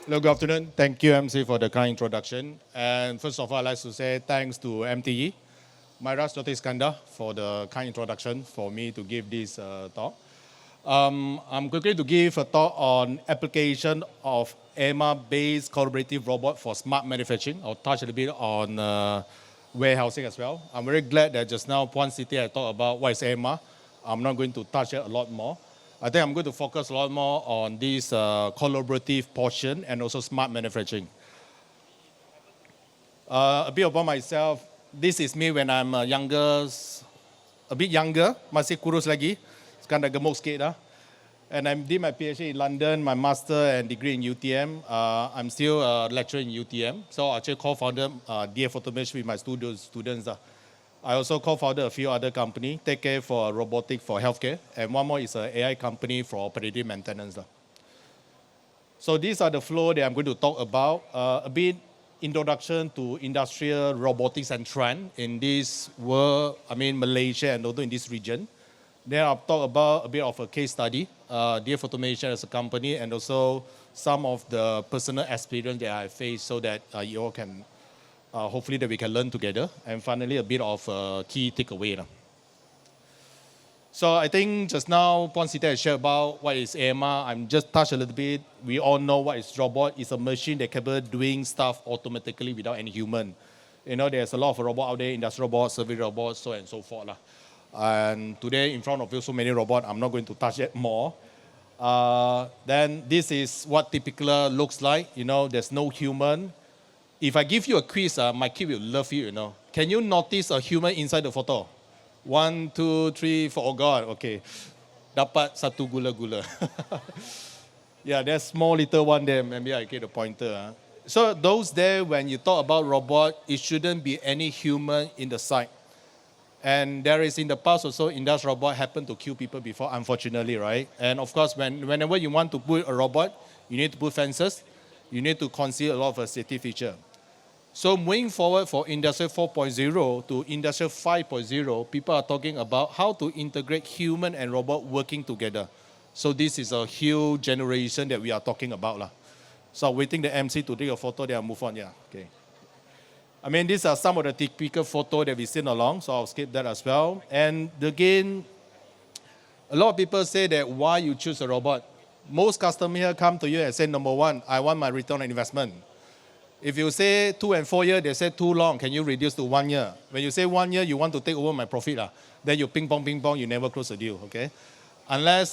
Hello, good afternoon. Thank you, MC, for the kind introduction. And first of all, I'd like to say thanks to MTE, Myras Dr. Iskandar, for the kind introduction for me to give this talk. I'm quickly to give a talk on application of AMR-based collaborative robot for smart manufacturing. I'll touch a little bit on warehousing as well. I'm very glad that just now, Puan City, I talked about what is AMR. I'm not going to touch it a lot more. I think I'm going to focus a lot more on this collaborative portion and also smart manufacturing. A bit about myself. This is me when I'm a bit younger, masih kurus lagi. Sekarang dah gemuk sikit dah. And I did my PhD in London, my master and degree in UTM. I'm still a lecturer in UTM. So I actually co-founded DF Automation with my students. I also co-founded a few other companies, Take Care for robotics for healthcare, and one more is an AI company for operative maintenance. So these are the flow that I'm going to talk about. A bit introduction to industrial robotics and trend in this world, Malaysia and also in this region. Then I'll talk about a bit of a case study, DF Automation as a company, and also some of the personal experience that I faced so that you all can hopefully that we can learn together. And finally, a bit of key takeaway. So I think just now, Puan Sita has shared about what is AMR. I'm just touched a little bit. We all know what is robot. It's a machine that capable doing stuff automatically without any human. You know, there's a lot of robots out there, industrial robots, survey robots, so and so forth. And today, in front of you, so many robots, I'm not going to touch it more. Then this is what typical looks like. You know, there's no human. If I give you a quiz, my kid will love you, Can you notice a human inside the photo? 1, 2, 3, 4, oh God, okay. Dapat satu gula-gula. Yeah, there's small little one there, maybe I get a pointer. So those there, when you talk about robot, it shouldn't be any human in the site. And there is in the past also, industrial robot happened to kill people before, unfortunately, right? And of course, whenever you want to put a robot, you need to put fences. You need to consider a lot of safety feature. So moving forward for Industry 4.0 to Industry 5.0, people are talking about how to integrate human and robot working together. So this is a huge generation that we are talking about. So waiting the MC to take a photo, then I'll move on. Yeah, okay. These are some of the typical photos that we've seen along, so I'll skip that as well. And again, a lot of people say that why you choose a robot. Most customers here come to you and say, number one, I want my return on investment. If you say 2 and 4 years, they say too long. Can you reduce to 1 year? When you say 1 year, you want to take over my profit. Then you ping pong, you never close the deal, okay? Unless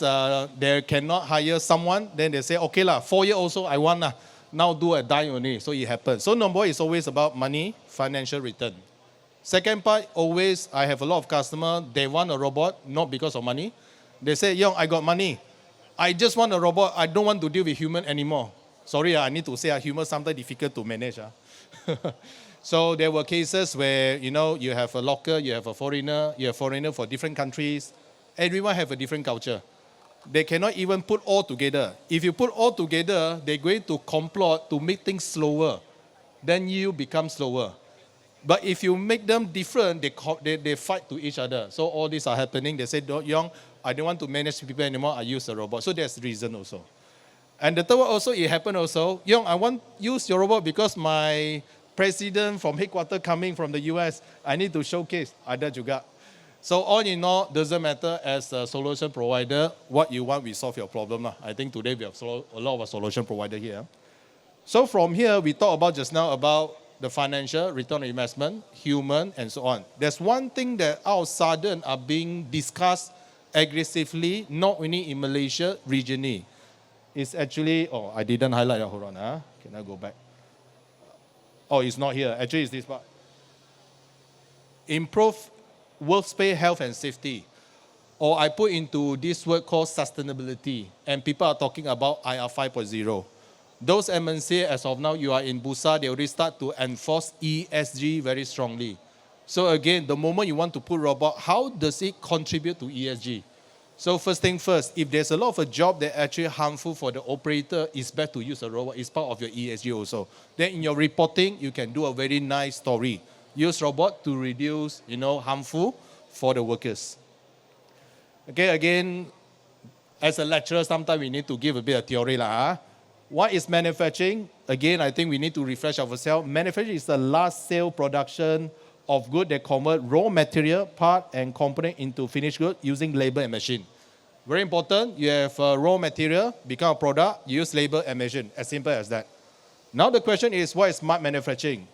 they cannot hire someone, then they say, okay, 4 years also, I want, now do a die only. So it happens. So number one is always about money, financial return. Second part, always, I have a lot of customers, they want a robot, not because of money. They say, Yeong, I got money. I just want a robot. I don't want to deal with human anymore. Sorry, I need to say humans sometimes difficult to manage. So there were cases where, you have a local, you have a foreigner, you have foreigner for different countries. Everyone have a different culture. They cannot even put all together. If you put all together, they're going to complot to make things slower. Then you become slower. But if you make them different, they fight to each other. So all these are happening. They say, Yeong, I don't want to manage people anymore. I use a robot. So there's reason also. And the third one also, it happened also. Yeong, I want to use your robot because my president from headquarters coming from the US, I need to showcase. Ada juga. So all in all, doesn't matter as a solution provider, what you want, we solve your problem. I think today we have a lot of solution provider here. So from here, we talk about just now about the financial, return on investment, human, and so on. There's one thing that our sudden are being discussed aggressively, not only in Malaysia, regionally. It's actually, I didn't highlight that, hold on. Can I go back? It's not here. Actually, it's this part. Improve workspace health and safety. Or I put into this word called sustainability. And people are talking about IR 5.0. Those MNC, as of now, you are in Bursa, they already start to enforce ESG very strongly. So again, the moment you want to put robot, how does it contribute to ESG? So first thing first, if there's a lot of a job that actually harmful for the operator, it's best to use a robot. It's part of your ESG also. Then in your reporting, you can do a very nice story. Use robot to reduce, harmful for the workers. Okay, again, as a lecturer, sometimes we need to give a bit of theory. What is manufacturing? Again, I think we need to refresh ourselves. Manufacturing is the last sale production of goods that convert raw material, part, and component into finished goods using labor and machine. Very important, you have raw material, become a product, you use labor and machine, as simple as that. Now the question is, what is smart manufacturing?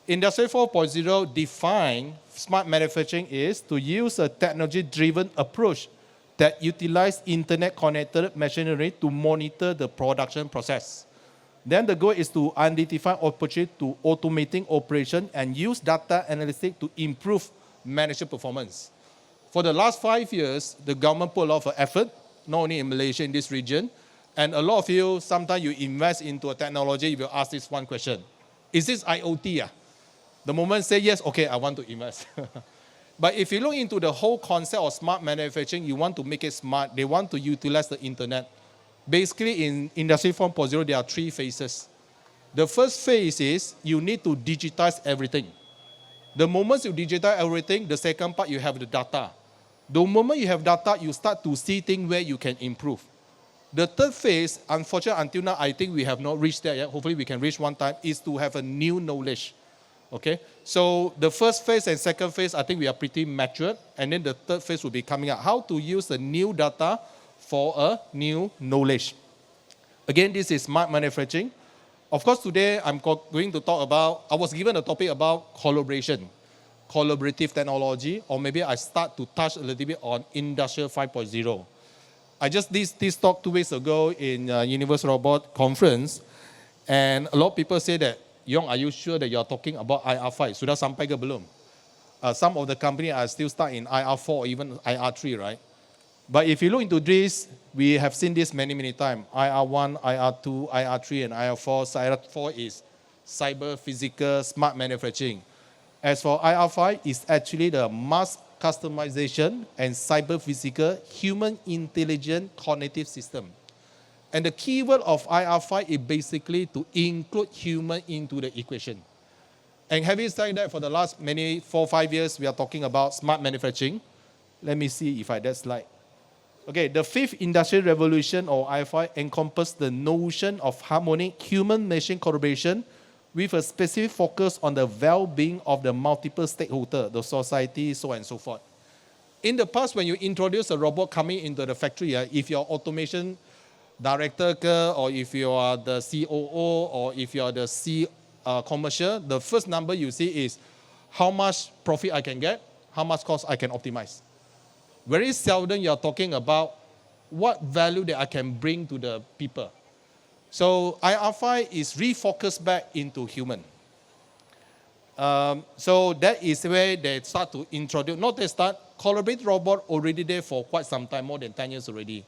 Industry 4.0 define smart manufacturing is to use a technology-driven approach that utilize internet-connected machinery to monitor the production process. Then the goal is to identify opportunity to automating operation and use data analytics to improve management performance. For the last 5 years, the government put a lot of effort, not only in Malaysia, in this region, and a lot of you, sometimes you invest into a technology, you will ask this one question: is this IoT? The moment say yes, okay, I want to invest. But if you look into the whole concept of smart manufacturing, you want to make it smart. They want to utilize the internet. Basically, in Industry 4.0, there are 3 phases. The first phase is you need to digitize everything. The moment you digitize everything, the second part, you have the data. The moment you have data, you start to see things where you can improve. The third phase, unfortunately, until now, I think we have not reached there yet. Hopefully, we can reach one time, is to have a new knowledge. Okay, so the first phase and second phase, I think we are pretty matured, and then the third phase will be coming out. How to use the new data for a new knowledge. Again, this is smart manufacturing. Of course, today I'm going to talk about, I was given a topic about collaboration, collaborative technology, or maybe I start to touch a little bit on Industrial 5.0. I just did this talk 2 weeks ago in Universal Robot Conference, and a lot of people say that, Yeong, are you sure that you're talking about IR5? Sudah sampai ke belum? Some of the company are still stuck in IR4 or even IR3, right? But if you look into this, we have seen this many, many times. IR1, IR2, IR3, and IR4. So IR4 is cyber, physical, smart manufacturing. As for IR5, it's actually the mass customization and cyber, physical, human intelligent cognitive system. And the keyword of IR5 is basically to include human into the equation. And having said that, for the last 4-5 years, we are talking about smart manufacturing. Let me see if I that slide. Okay, the 5th industrial revolution, or IR5, encompasses the notion of harmonic human-machine collaboration with a specific focus on the well-being of the multiple stakeholders, the society, so on and so forth. In the past, when you introduce a robot coming into the factory, if you're automation director, or if you are the COO, or if you are the commercial, the first number you see is how much profit I can get, how much cost I can optimize. Very seldom you are talking about what value that I can bring to the people. So IR5 is refocused back into human. So that is where they start to introduce, not they start, collaborative robot already there for quite some time, more than 10 years already.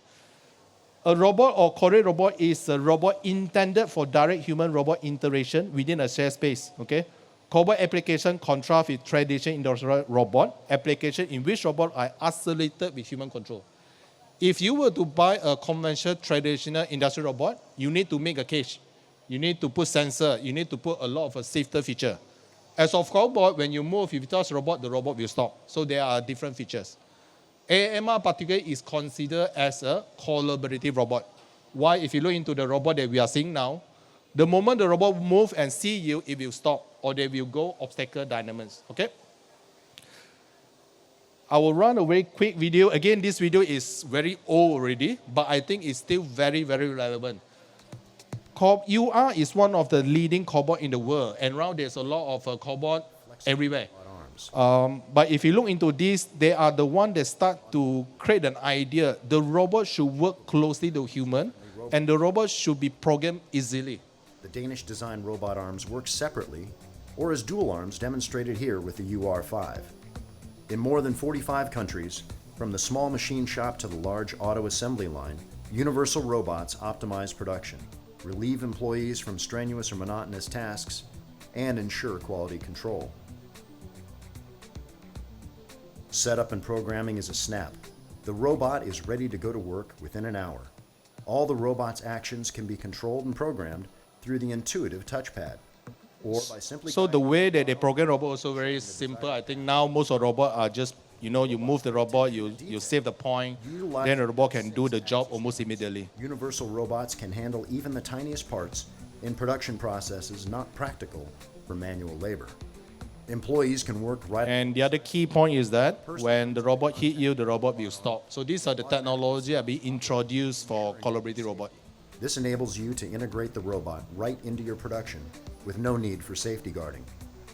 A robot or collaborative robot is a robot intended for direct human-robot interaction within a shared space. Okay, cobot application contrast with traditional industrial robot application in which robots are isolated with human control. If you were to buy a conventional traditional industrial robot, you need to make a cage, you need to put sensor, you need to put a lot of safety feature. As of cobot, when you move, if you touch the robot will stop. So there are different features. AMR particularly is considered as a collaborative robot. Why? If you look into the robot that we are seeing now, the moment the robot moves and see you, it will stop, or they will go obstacle dynamics. Okay? I will run a very quick video. Again, this video is very old already, but I think it's still very, very relevant. UR is one of the leading cobot in the world, and now there's a lot of cobot everywhere. But if you look into this, they are the one that start to create an idea. The robot should work closely to human, and the robot should be programmed easily. The Danish-designed robot arms work separately, or as dual arms demonstrated here with the UR5. In more than 45 countries, from the small machine shop to the large auto assembly line, universal robots optimize production, relieve employees from strenuous or monotonous tasks, and ensure quality control. Setup and programming is a snap. The robot is ready to go to work within an hour. All the robot's actions can be controlled and programmed through the intuitive touchpad, or by simply... So the way that they program robot also very simple. I think now most of robots are just You know, you move the robot, you save the point, then the robot can do the job almost immediately. Universal robots can handle even the tiniest parts in production processes not practical for manual labor. Employees can work right. And the other key point is that when the robot hit you, the robot will stop. So these are the technology that be introduced for collaborative robot. This enables you to integrate the robot right into your production with no need for safety guarding.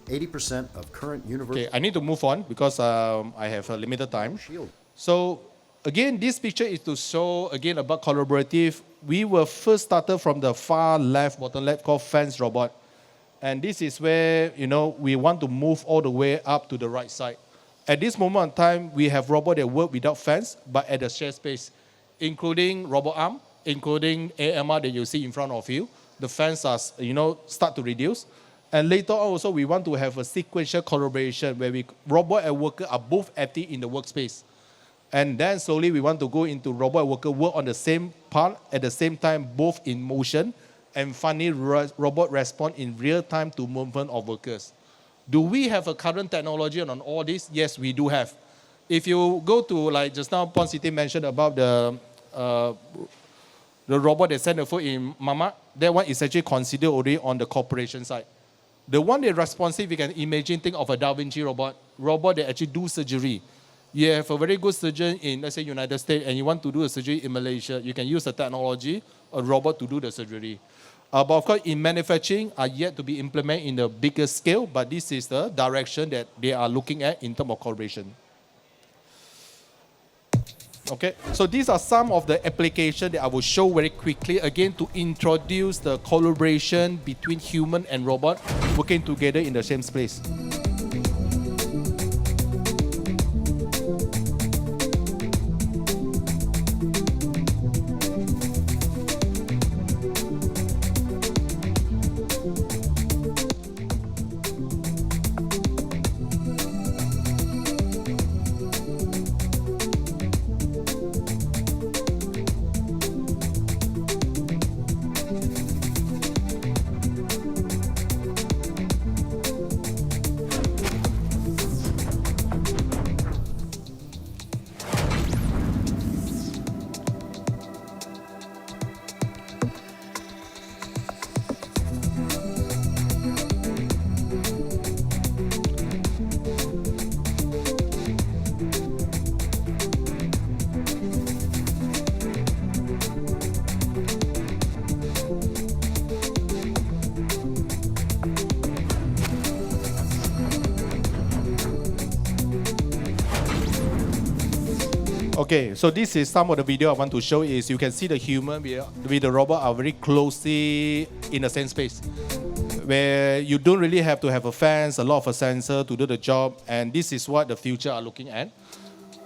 80% of current universal. Okay, I need to move on because I have a limited time. Shield. So again, this picture is to show again about collaborative. We were first started from the far left, bottom left, called fence robot. And this is where, you know, we want to move all the way up to the right side. At this moment in time, we have robots that work without fence, but at the shared space, including robot arm, including AMR that you see in front of you. The fence are, you know, start to reduce. And later on also, we want to have a sequential collaboration where robot and worker are both active in the workspace. And then slowly we want to go into robot and worker work on the same part at the same time, both in motion, and finally robot respond in real time to movement of workers. Do we have a current technology on all this? Yes, we do have. If you go to, like just now, Pon City mentioned about the robot that sent the food in Mama, that one is actually considered already on the corporation side. The one that responsive, you can imagine, think of a Da Vinci robot that actually do surgery. You have a very good surgeon in, let's say, United States, and you want to do a surgery in Malaysia, you can use the technology, a robot to do the surgery. But of course, in manufacturing, are yet to be implemented in a bigger scale, but this is the direction that they are looking at in terms of collaboration. Okay, so these are some of the applications that I will show very quickly, again, to introduce the collaboration between human and robot working together in the same space. Okay, so this is some of the video I want to show is you can see the human with the robot are very closely in the same space where you don't really have to have a fence, a lot of a sensor to do the job, and this is what the future are looking at.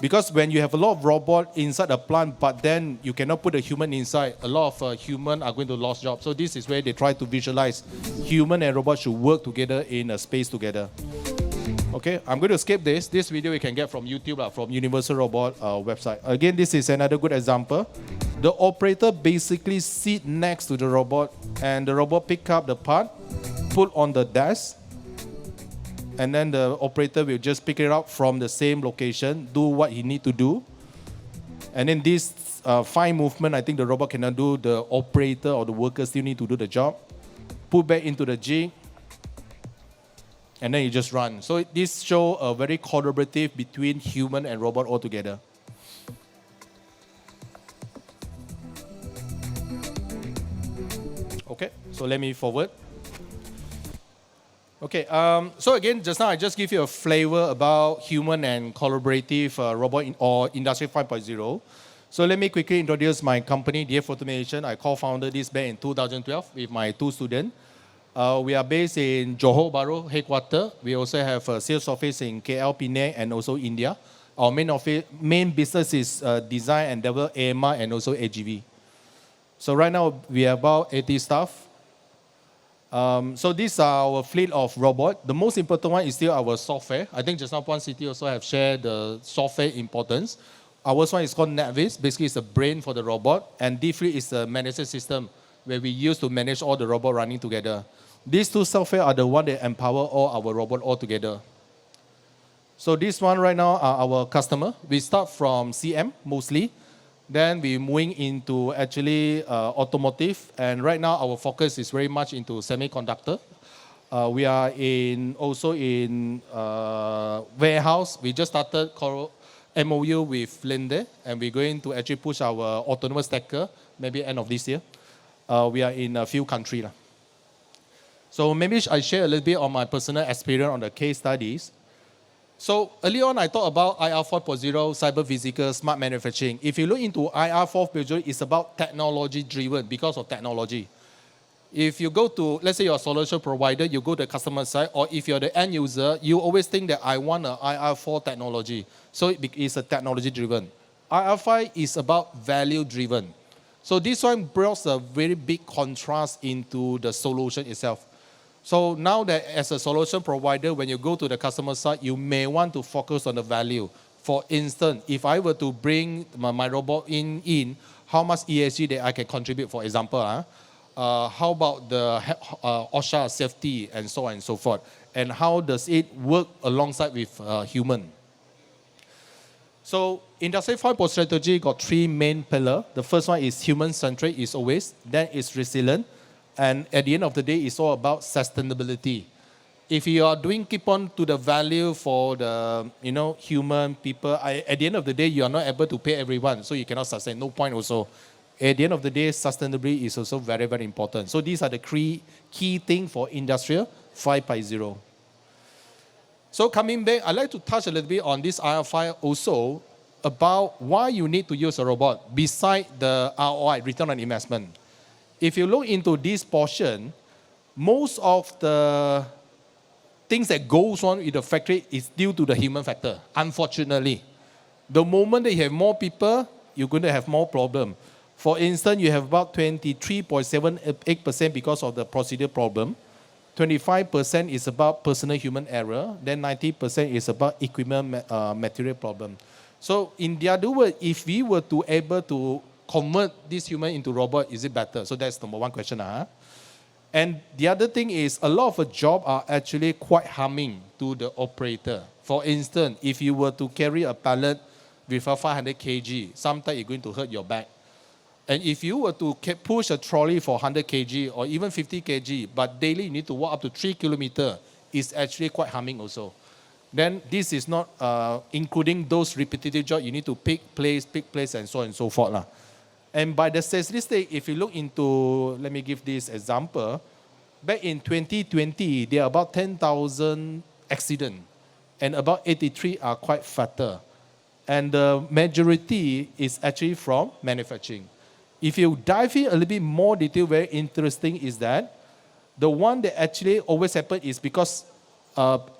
Because when you have a lot of robot inside the plant, but then you cannot put a human inside, a lot of human are going to lose jobs. So this is where they try to visualize human and robot should work together in a space together. Okay, I'm going to skip this. This video you can get from YouTube, from Universal Robot website. Again, this is another good example. The operator basically sit next to the robot, and the robot pick up the part, put on the desk, and then the operator will just pick it up from the same location, do what he need to do. And then this fine movement, I think the robot cannot do. The operator or the worker still need to do the job. Put back into the jig, and then you just run. So this shows a very collaborative between human and robot all together. Okay, so let me forward. Okay, so again, just now I just give you a flavor about human and collaborative robot or Industry 5.0. So let me quickly introduce my company, DF Automation. I co-founded this back in 2012 with my 2 students. We are based in Johor Bahru headquarters. We also have a sales office in KL, Penang, and also India. Our main business is design and develop AMR and also AGV. So right now we have about 80 staff. So these are our fleet of robots. The most important one is still our software. I think just now Pon City also have shared the software importance. Our one is called NetVis. Basically, it's a brain for the robot, and D3 is a management system where we use to manage all the robots running together. These 2 software are the one that empower all our robots all together. So this one right now are our customer. We start from CM mostly. Then we moving into actually automotive. And right now our focus is very much into semiconductor. We are also in warehouse. We just started MOU with Linde, and we're going to actually push our autonomous stacker maybe end of this year. We are in a few countries. So maybe I share a little bit on my personal experience on the case studies. So early on, I talked about IR 4.0, cyber physical, smart manufacturing. If you look into IR 4.0, it's about technology driven because of technology. If you go to, let's say you're a solution provider, you go to the customer side, or if you're the end user, you always think that I want an IR4 technology. So it's a technology driven. IR5 is about value driven. So this one brings a very big contrast into the solution itself. So now that as a solution provider, when you go to the customer side, you may want to focus on the value. For instance, if I were to bring my robot in, how much ESG that I can contribute, for example, how about the OSHA safety and so on and so forth, and how does it work alongside with human? So Industry 5.0 strategy got three main pillars. The first one is human-centric, is always. Then it's resilient. And at the end of the day, it's all about sustainability. If you are keep on to the value for the human people, at the end of the day, you are not able to pay everyone, so you cannot sustain. No point also. At the end of the day, sustainability is also very, very important. So these are the key things for Industrial 5.0. So coming back, I'd like to touch a little bit on this IR5 also about why you need to use a robot beside the ROI, return on investment. If you look into this portion, most of the things that goes on in the factory is due to the human factor, unfortunately. The moment that you have more people, you're going to have more problem. For instance, you have about 23.78% because of the procedure problem. 25% is about personal human error. Then 90% is about equipment material problem. So in the other word, if we were to able to convert this human into robot, is it better? So that's number one question. And the other thing is a lot of the jobs are actually quite harming to the operator. For instance, if you were to carry a pallet with a 500 kg, sometimes you're going to hurt your back. And if you were to push a trolley for 100 kg or even 50 kg, but daily you need to walk up to 3 kilometers, it's actually quite harming also. Then this is not including those repetitive jobs. You need to pick place, and so on and so forth. And by the statistic, if you look into, let me give this example, back in 2020, there are about 10,000 accidents, and about 83 are quite fatal. And the majority is actually from manufacturing. If you dive in a little bit more detail, very interesting is that the one that actually always happens is because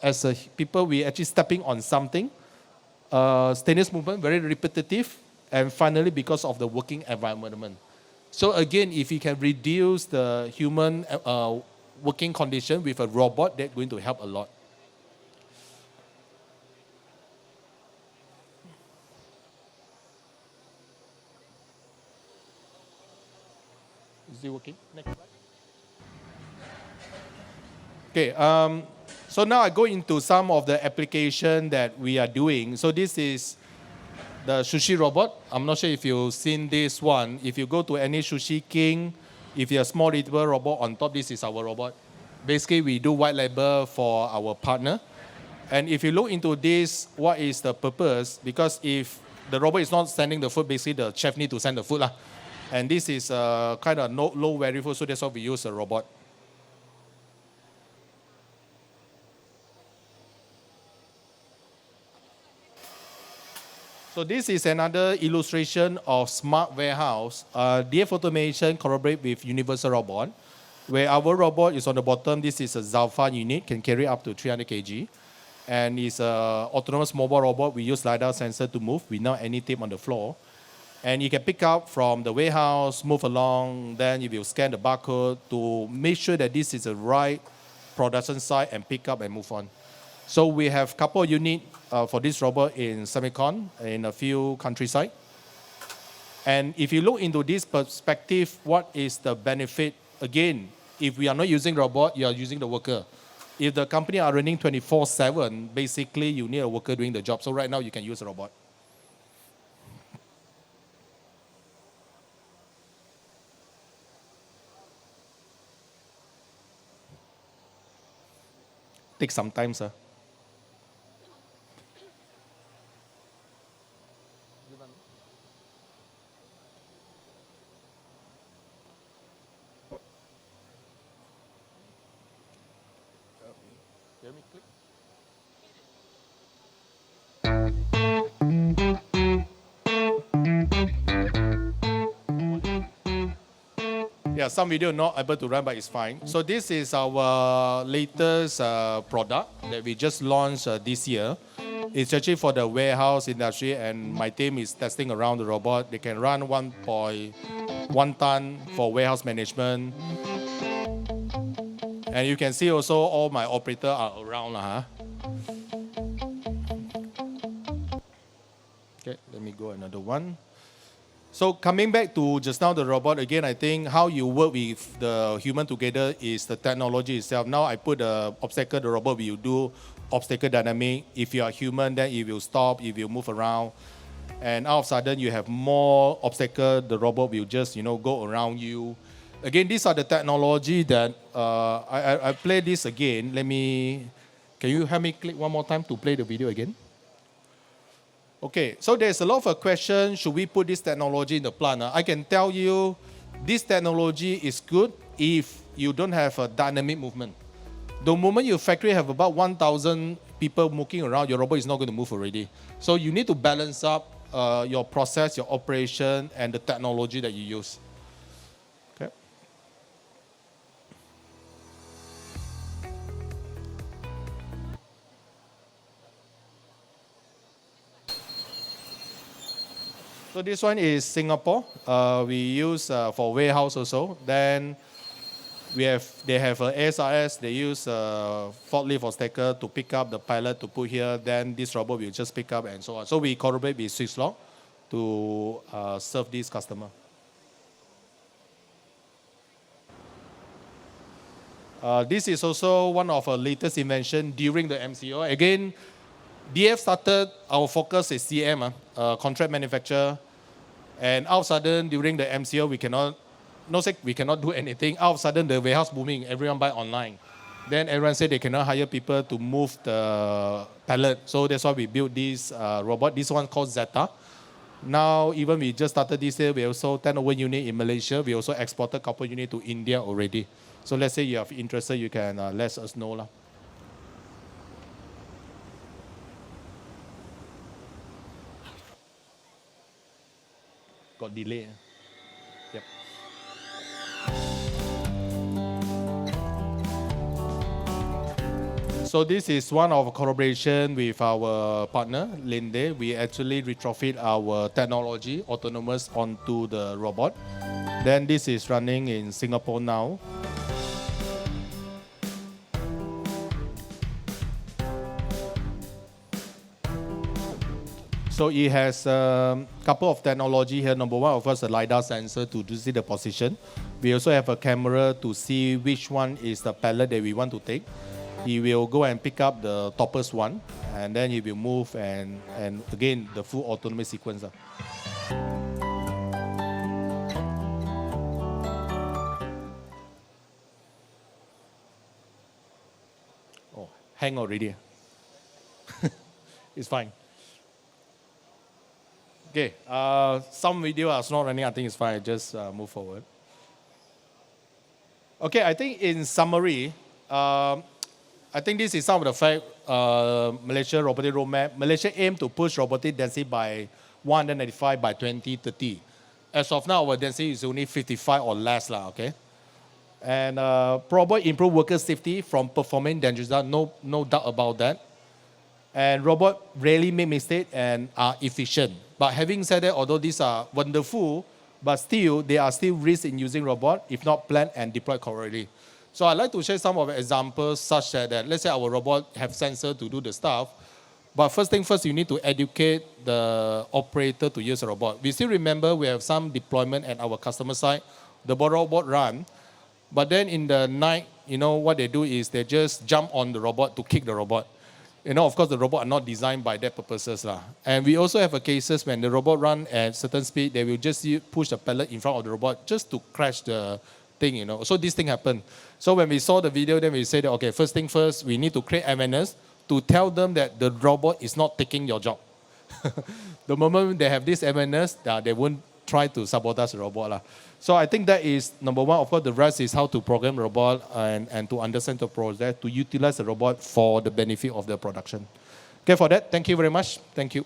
as a people, we actually stepping on something, stainless movement, very repetitive, and finally because of the working environment. So again, if you can reduce the human working condition with a robot, that's going to help a lot. Is it working? Next slide. Okay, so now I go into some of the application that we are doing. So this is the sushi robot. I'm not sure if you've seen this one. If you go to any Sushi King, if you're a small little robot on top, this is our robot. Basically, we do white label for our partner. And if you look into this, what is the purpose? Because if the robot is not sending the food, basically the chef need to send the food. And this is kind of low value food, so that's why we use a robot. So this is another illustration of smart warehouse. DF Automation collaborate with Universal Robot, where our robot is on the bottom. This is a Zalfa unit, can carry up to 300 kg. And it's an autonomous mobile robot. We use LiDAR sensor to move without any tape on the floor. And you can pick up from the warehouse, move along, then you will scan the barcode to make sure that this is the right production site and pick up and move on. So we have a couple of units for this robot in Semicon, in a few countryside. And if you look into this perspective, what is the benefit? Again, if we are not using robot, you are using the worker. if the company are running 24/7, basically you need a worker doing the job. So right now you can use a robot. Takes some time, sir. Yeah, some video not able to run, but it's fine. So this is our latest product that we just launched this year. It's actually for the warehouse industry, and my team is testing around the robot. They can run 1.1 ton for warehouse management. And you can see also all my operators are around. Okay, let me go another one. So coming back to just now the robot, again, I think how you work with the human together is the technology itself. Now I put the obstacle, the robot will do obstacle dynamic. If you are human, then it will stop, it will move around. And all of a sudden you have more obstacle, the robot will just, go around you. Again, these are the technology that, I play this again. Can you help me click one more time to play the video again? Okay, so there's a lot of questions, should we put this technology in the plant? I can tell you, this technology is good if you don't have a dynamic movement. The moment your factory have about 1,000 people moving around, your robot is not going to move already. So you need to balance up your process, your operation, and the technology that you use. Okay. So this one is Singapore. We use for warehouse also. Then they have a ASRS. They use forklift or stacker to pick up the pallet to put here. Then this robot will just pick up and so on. So we collaborate with Swisslog to serve this customer. This is also one of our latest invention during the MCO. Again, DF started, our focus is CM, contract manufacturer. And all of a sudden, during the MCO, we cannot do anything. All of a sudden, the warehouse booming, everyone buy online. Then everyone said they cannot hire people to move the pallet. So that's why we built this robot. This one called Zeta. Now, even we just started this year, we also 10 over unit in Malaysia. We also exported a couple units to India already. So let's say you are interested, you can let us know. Got delay. Yep. So this is one of collaboration with our partner, Linde. We actually retrofit our technology, autonomous, onto the robot. Then this is running in Singapore now. So it has a couple of technology here. Number one, of course, a LiDAR sensor to see the position. We also have a camera to see which one is the pallet that we want to take. He will go and pick up the topper's one, and then he will move and again, the full autonomous sequence. Oh, hang already. It's fine. Okay, some video is not running, I think it's fine, I just move forward. Okay, I think in summary, I think this is some of the fact, Malaysia robotic roadmap. Malaysia aim to push robotic density by 195 by 2030. As of now, our density is only 55 or less, okay? And probably improve worker safety from performing dangerous, no doubt about that. And robots rarely make mistakes and are efficient. But having said that, although these are wonderful, but still, there are still risks in using robots if not planned and deployed correctly. So I'd like to share some of the examples such that, let's say our robot have sensor to do the stuff, but first thing first, you need to educate the operator to use a robot. We still remember we have some deployment at our customer site. The robot run, but then in the night, what they do is they just jump on the robot to kick the robot. Of course, the robot are not designed by that purposes. And we also have cases when the robot run at certain speed, they will just push the pellet in front of the robot just to crash the thing, So this thing happened. So when we saw the video, then we said, okay, first thing first, we need to create awareness to tell them that the robot is not taking your job. The moment they have this awareness, they won't try to sabotage the robot. So I think that is number one. Of course, the rest is how to program the robot and to understand the process, to utilize the robot for the benefit of the production. Okay, for that, thank you very much. Thank you.